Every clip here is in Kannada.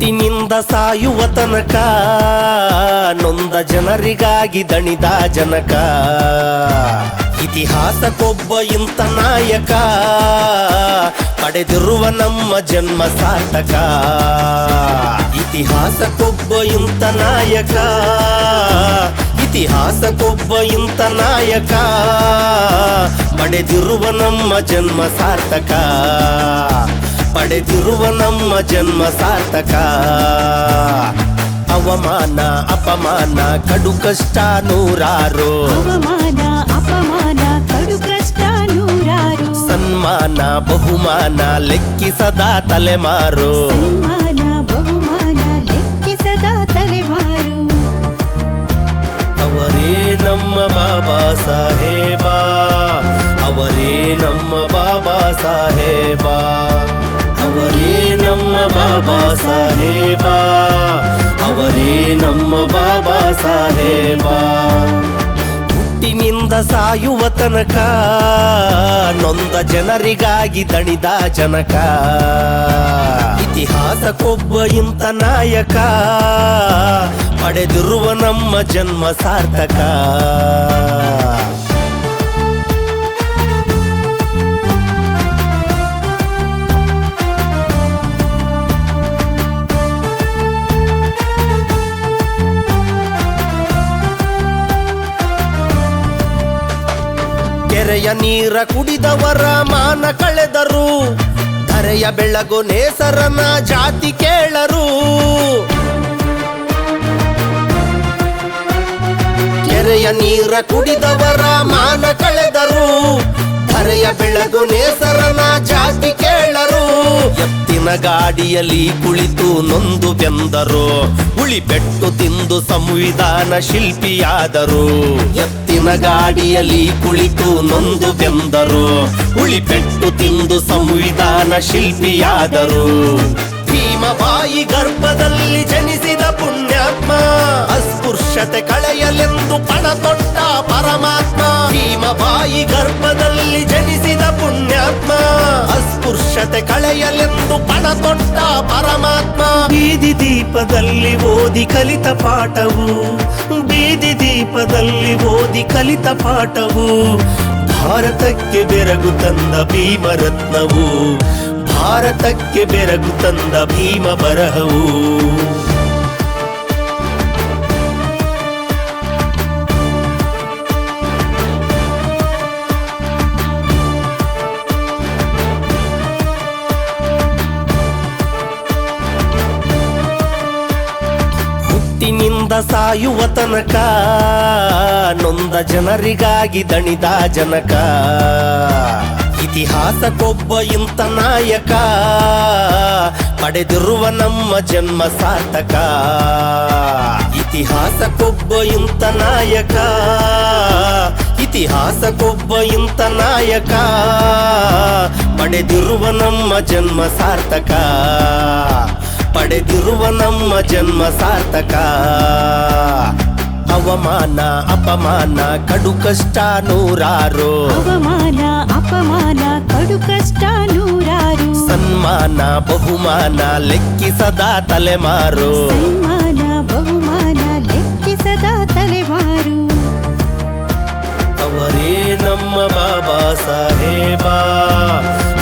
ಹುಟ್ಟಿನಿಂದ ಸಾಯುವ ತನಕ ನೊಂದ ಜನರಿಗಾಗಿ ದಣಿದ ಜನಕ. ಇತಿಹಾಸಕ್ಕೊಬ್ಬ ಇಂಥ ನಾಯಕ, ಪಡೆದಿರುವ ನಮ್ಮ ಜನ್ಮ ಸಾರ್ಥಕ. ಇತಿಹಾಸಕ್ಕೊಬ್ಬ ಇಂಥ ನಾಯಕ, ಇತಿಹಾಸಕ್ಕೊಬ್ಬ ಇಂಥ ನಾಯಕ, ಪಡೆದಿರುವ ನಮ್ಮ ಜನ್ಮ ಸಾರ್ಥಕ. ಪಡೆದಿರುವ ನಮ್ಮ ಜನ್ಮ ಸಾರ್ಥಕ. ಅವಮಾನ ಅಪಮಾನ ಕಡು ಕಷ್ಟ ನೂರಾರು, ಅವಮಾನ ಅಪಮಾನ ಕಡು ಕಷ್ಟ ನೂರಾರು. ಸನ್ಮಾನ ಬಹುಮಾನ ಲೆಕ್ಕಿಸದ ತಲೆಮಾರು, ಸನ್ಮಾನ ಬಹುಮಾನ ಲೆಕ್ಕಿಸದ ತಲೆಮಾರು. ಅವರೇ ನಮ್ಮ ಬಾಬಾ ಸಾಹೇಬ, ಅವರೇ ನಮ್ಮ ಬಾಬಾ ಸಾಹೇಬ, ಅವರೇ ನಮ್ಮ ಬಾಬಾ ಸಾಹೇಬ, ಅವರೇ ನಮ್ಮ ಬಾಬಾ ಸಾಹೇಬ. ಹುಟ್ಟಿನಿಂದ ಸಾಯುವ ತನಕ ನೊಂದ ಜನರಿಗಾಗಿ ದಣಿದ ಜನಕ. ಇತಿಹಾಸಕ್ಕೊಬ್ಬ ಇಂಥ ನಾಯಕ, ಪಡೆದಿರುವ ನಮ್ಮ ಜನ್ಮ ಸಾರ್ಥಕ. ಕೆರೆಯ ನೀರ ಕುಡಿದವರ ಮಾನ ಕಳೆದರು, ಧರೆಯ ಬೆಳಗು ನೇಸರನ ಜಾತಿ ಕೇಳರು. ಕೆರೆಯ ನೀರ ಕುಡಿದವರ ಮಾನ ಕಳೆದರು, ಧರೆಯ ಬೆಳಗು ನೇಸರನ ಜಾತಿ ಕೇಳರು. ಎತ್ತಿನ ಗಾಡಿಯಲ್ಲಿ ಕುಳಿತು ನೊಂದು ಬೆಂದರು, ಉಳಿಪೆಟ್ಟು ತಿಂದು ಸಂವಿಧಾನ ಶಿಲ್ಪಿಯಾದರು. ಎತ್ತಿನ ಗಾಡಿಯಲ್ಲಿ ಕುಳಿತು ನೊಂದು ಬೆಂದರು, ಉಳಿಪೆಟ್ಟು ತಿಂದು ಸಂವಿಧಾನ ಶಿಲ್ಪಿಯಾದರು. ಭೀಮಬಾಯಿ ಗರ್ಭದಲ್ಲಿ ಜನಿಸಿದ ಪುಣ್ಯಾತ್ಮ, ಅಸ್ಪೃಶ್ಯತೆ ಕಳೆಯಲೆಂದು ಪಣ ತೊಟ್ಟ ಪರಮಾತ್ಮ. ಭೀಮಬಾಯಿ ಗರ್ಭದಲ್ಲಿ ಜನಿಸಿದ ಪುಣ್ಯಾತ್ಮ, ಅಸ್ಪೃಶ್ಯತೆ ಕಳೆಯಲೆಂದು ಪಣ ತೊಟ್ಟ ಪರಮಾತ್ಮ. ಬೀದಿ ದೀಪದಲ್ಲಿ ಓದಿ ಕಲಿತ ಪಾಠವು, ಬೀದಿ ದೀಪದಲ್ಲಿ ಓದಿ ಕಲಿತ ಪಾಠವು, ಭಾರತಕ್ಕೆ ಬೆರಗು ತಂದ ಭೀಮರತ್ನವು, ಭಾರತಕ್ಕೆ ಬೆರಗು ತಂದ ಭೀಮ ಬರಹವು. ಹುಟ್ಟಿನಿಂದ ಸಾಯುವ ತನಕ ನೊಂದ ಜನರಿಗಾಗಿ ದಣಿದ ಜನಕ. ಇತಿಹಾಸಕ್ಕೊಬ್ಬ ಇಂಥ ನಾಯಕ, ಪಡೆದಿರುವ ನಮ್ಮ ಜನ್ಮ ಸಾರ್ಥಕ. ಇತಿಹಾಸಕ್ಕೊಬ್ಬ ಇಂಥ ನಾಯಕ, ಇತಿಹಾಸಕ್ಕೊಬ್ಬ ಇಂಥ ನಾಯಕ, ಪಡೆದಿರುವ ನಮ್ಮ ಜನ್ಮ ಸಾರ್ಥಕ. ಪಡೆದಿರುವ ನಮ್ಮ ಜನ್ಮ ಸಾರ್ಥಕ. ಅವಮಾನ ಅಪಮಾನ ಕಡು ಕಷ್ಟ ನೂರಾರು, ಅವಮಾನ ಅಪಮಾನ ಕಡು ಕಷ್ಟ ನೂರಾರು. ಸನ್ಮಾನ ಬಹುಮಾನ ಲೆಕ್ಕಿಸದ ತಲೆಮಾರು, ಸನ್ಮಾನ ಬಹುಮಾನ ಲೆಕ್ಕಿಸದ ತಲೆಮಾರು. ಅವರೇ ನಮ್ಮ ಬಾಬಾ ಸಾಹೇಬ,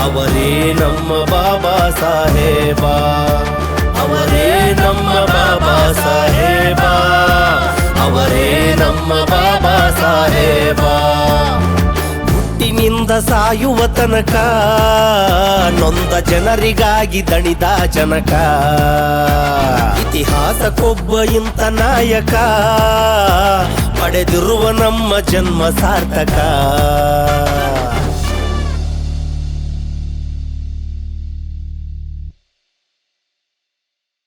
ಅವರೇ ನಮ್ಮ ಬಾಬಾ ಸಾಹೇಬ, ಅವರೇ ನಮ್ಮ ಬಾಬಾ ಸಾಹೇಬ, ಅವರೇ ನಮ್ಮ ಬಾಬಾ ಸಾಹೇಬ. ಹುಟ್ಟಿನಿಂದ ಸಾಯುವ ತನಕ ನೊಂದ ಜನರಿಗಾಗಿ ದಣಿದ ಜನಕ. ಇತಿಹಾಸಕ್ಕೊಬ್ಬ ಇಂಥ ನಾಯಕ, ಪಡೆದಿರುವ ನಮ್ಮ ಜನ್ಮ ಸಾರ್ಥಕ.